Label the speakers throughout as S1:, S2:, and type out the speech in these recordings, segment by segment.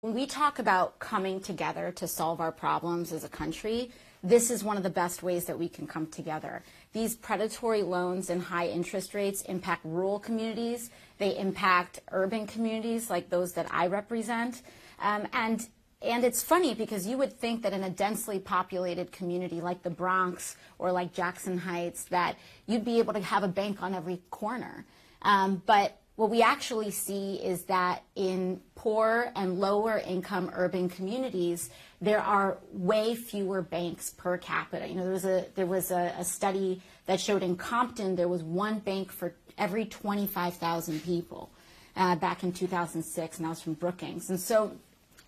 S1: When we talk about coming together to solve our problems as a country, this is one of the best ways that we can come together. These predatory loans and high interest rates impact rural communities. They impact urban communities like those that I represent. And it's funny because you would think that in a densely populated community like the Bronx or like Jackson Heights that you'd be able to have a bank on every corner. But what we actually see is that in poor and lower income urban communities, there are way fewer banks per capita. You know, there was a study that showed in Compton there was one bank for every 25,000 people back in 2006, and that was from Brookings. And so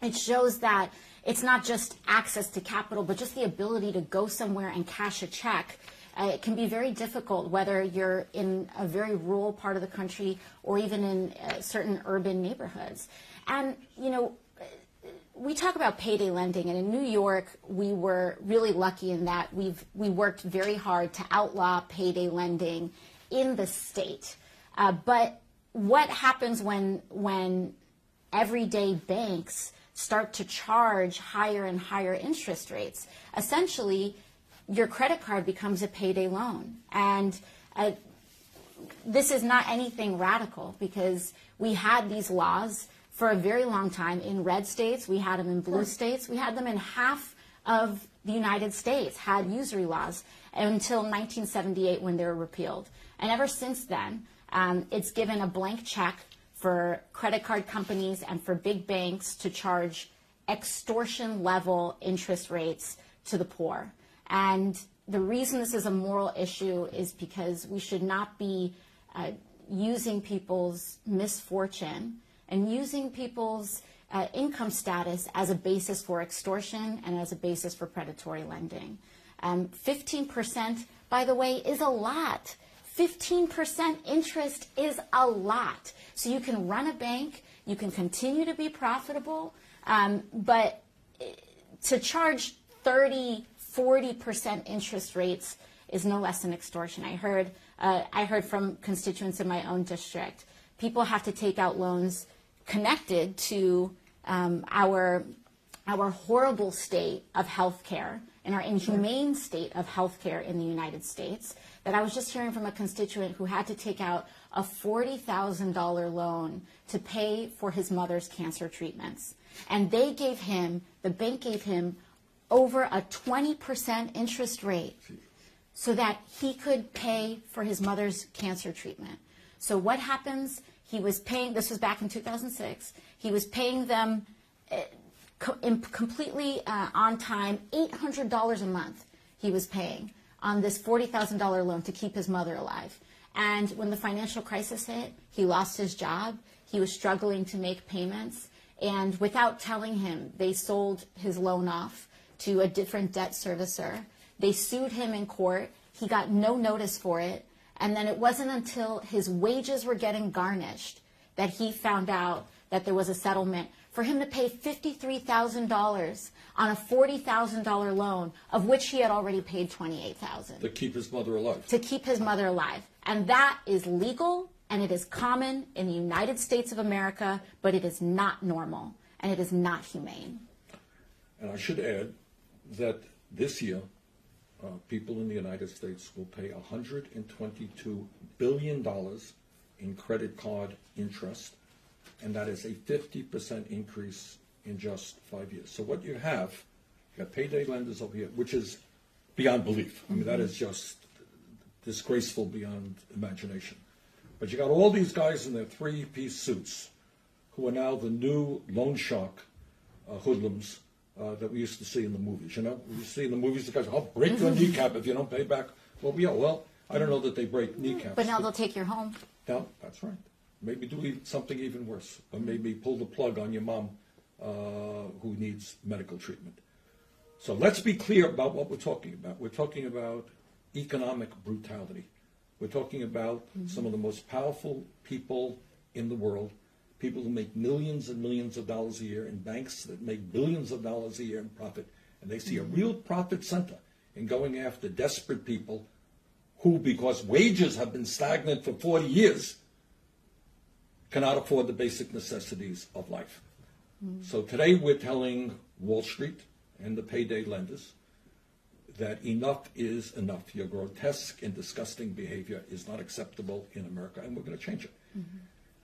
S1: it shows that it's not just access to capital, but just the ability to go somewhere and cash a check. It can be very difficult whether you're in a very rural part of the country or even in certain urban neighborhoods. And, you know, we talk about payday lending, and in New York, we were really lucky in that we worked very hard to outlaw payday lending in the state. But what happens when everyday banks start to charge higher and higher interest rates? Essentially, your credit card becomes a payday loan. And this is not anything radical because we had these laws for a very long time in red states. We had them in blue states. We had them in half of the United States, had usury laws until 1978 when they were repealed. And ever since then, it's given a blank check for credit card companies and for big banks to charge extortion level interest rates to the poor. And the reason this is a moral issue is because we should not be using people's misfortune and using people's income status as a basis for extortion and as a basis for predatory lending. 15%, by the way, is a lot. 15% interest is a lot. So you can run a bank, you can continue to be profitable, but to charge 40% interest rates is no less than extortion. I heard from constituents in my own district, people have to take out loans connected to our horrible state of healthcare and our inhumane state of healthcare in the United States. That I was just hearing from a constituent who had to take out a $40,000 loan to pay for his mother's cancer treatments, and the bank gave him over a 20% interest rate so that he could pay for his mother's cancer treatment. So what happens? He was paying, this was back in 2006, he was paying them completely on time, $800 a month he was paying on this $40,000 loan to keep his mother alive. And when the financial crisis hit, he lost his job, he was struggling to make payments, and without telling him, they sold his loan off to a different debt servicer. They sued him in court. He got no notice for it. And then it wasn't until his wages were getting garnished that he found out that there was a settlement for him to pay $53,000 on a $40,000 loan, of which he had already paid $28,000.
S2: To keep his mother alive.
S1: To keep his mother alive. And that is legal, and it is common in the United States of America, but it is not normal, and it is not humane.
S2: And I should add that this year, people in the United States will pay $122 billion in credit card interest, and that is a 50% increase in just 5 years. So what you have, you got payday lenders over here, which is beyond belief. I mean, that is just disgraceful beyond imagination. But you got all these guys in their three-piece suits who are now the new loan shark hoodlums that we used to see in the movies. You know, we used to see in the movies the guys, break your kneecap if you don't pay back. Well, yeah, well, I don't know that they break kneecaps.
S1: But now they'll take your home.
S2: No, that's right. Maybe do something even worse, or maybe pull the plug on your mom who needs medical treatment. So let's be clear about what we're talking about. We're talking about economic brutality. We're talking about some of the most powerful people in the world, people who make millions and millions of dollars a year in banks that make billions of dollars a year in profit. And they see a real profit center in going after desperate people who, because wages have been stagnant for 40 years, cannot afford the basic necessities of life. So today we're telling Wall Street and the payday lenders that enough is enough. Your grotesque and disgusting behavior is not acceptable in America, and we're going to change it.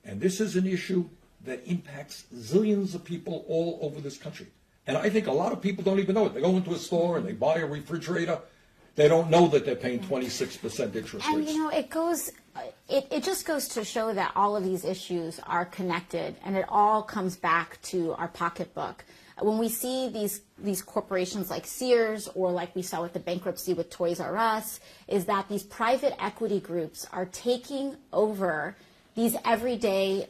S2: And this is an issue that impacts zillions of people all over this country. And I think a lot of people don't even know it. They go into a store and they buy a refrigerator. They don't know that they're paying 26% interest
S1: And
S2: rates.
S1: you know, it just goes to show that all of these issues are connected, and it all comes back to our pocketbook. When we see these corporations like Sears, or like we saw with the bankruptcy with Toys R Us, is that these private equity groups are taking over these everyday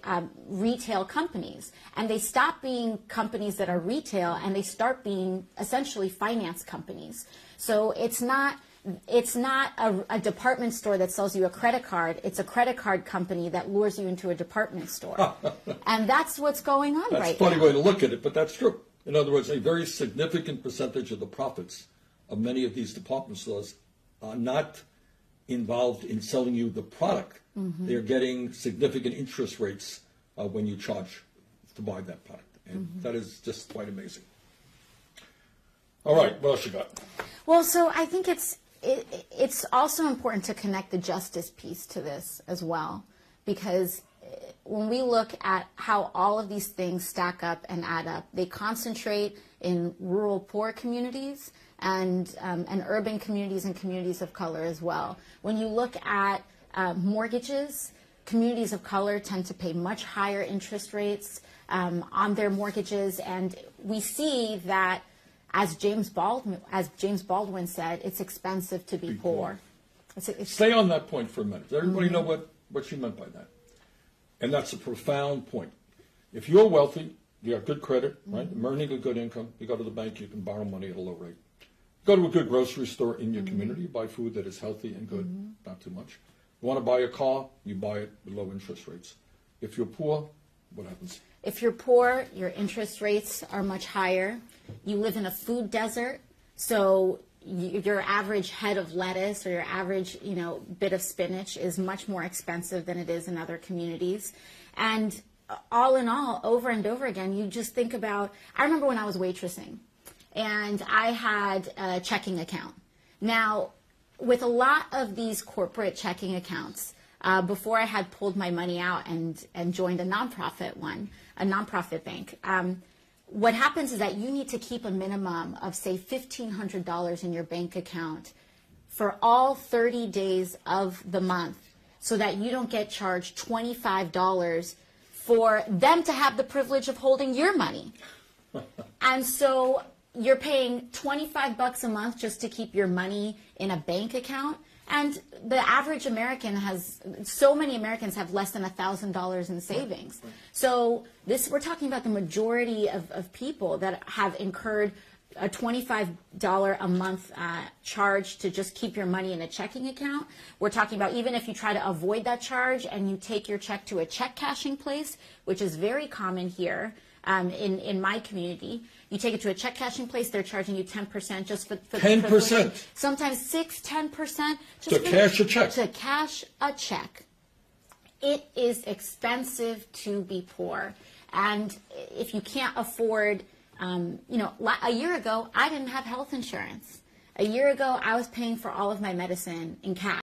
S1: retail companies, and they stop being companies that are retail and they start being essentially finance companies. So it's not a department store that sells you a credit card. It's a credit card company that lures you into a department store. And that's what's going on right now.
S2: That's a funny way to look at it, but that's true. In other words, a very significant percentage of the profits of many of these department stores are not involved in selling you the product. They're getting significant interest rates when you charge to buy that product. And that is just quite amazing. All right, what else you got?
S1: Well, so I think it's also important to connect the justice piece to this as well, because when we look at how all of these things stack up and add up, they concentrate in rural poor communities and urban communities and communities of color as well. When you look at mortgages, communities of color tend to pay much higher interest rates on their mortgages, and we see that, as James Baldwin said, it's expensive to be poor.
S2: Stay on that point for a minute. Does everybody know what she meant by that? And that's a profound point. If you're wealthy, you have good credit, right? Earning a good income, you go to the bank, you can borrow money at a low rate. Go to a good grocery store in your community, buy food that is healthy and good, not too much. You want to buy a car, you buy it with low interest rates. If you're poor, what happens?
S1: If you're poor, your interest rates are much higher. You live in a food desert, so your average head of lettuce or your average, bit of spinach is much more expensive than it is in other communities. And all in all, over and over again, you just think about, I remember when I was waitressing and I had a checking account. Now, with a lot of these corporate checking accounts, before I had pulled my money out and joined a nonprofit bank, what happens is that you need to keep a minimum of, say, $1,500 in your bank account for all 30 days of the month so that you don't get charged $25 for them to have the privilege of holding your money. And so you're paying $25 a month just to keep your money in a bank account. And the average American so many Americans have less than $1,000 in savings. So we're talking about the majority of people that have incurred a $25 a month charge to just keep your money in a checking account. We're talking about even if you try to avoid that charge and you take your check to a check cashing place, which is very common here in my community. You take it to a check cashing place, they're charging you 10% just for
S2: 10%?
S1: Sometimes 10%.
S2: To cash a check.
S1: To cash a check. It is expensive to be poor. And if you can't afford, a year ago, I didn't have health insurance. A year ago, I was paying for all of my medicine in cash.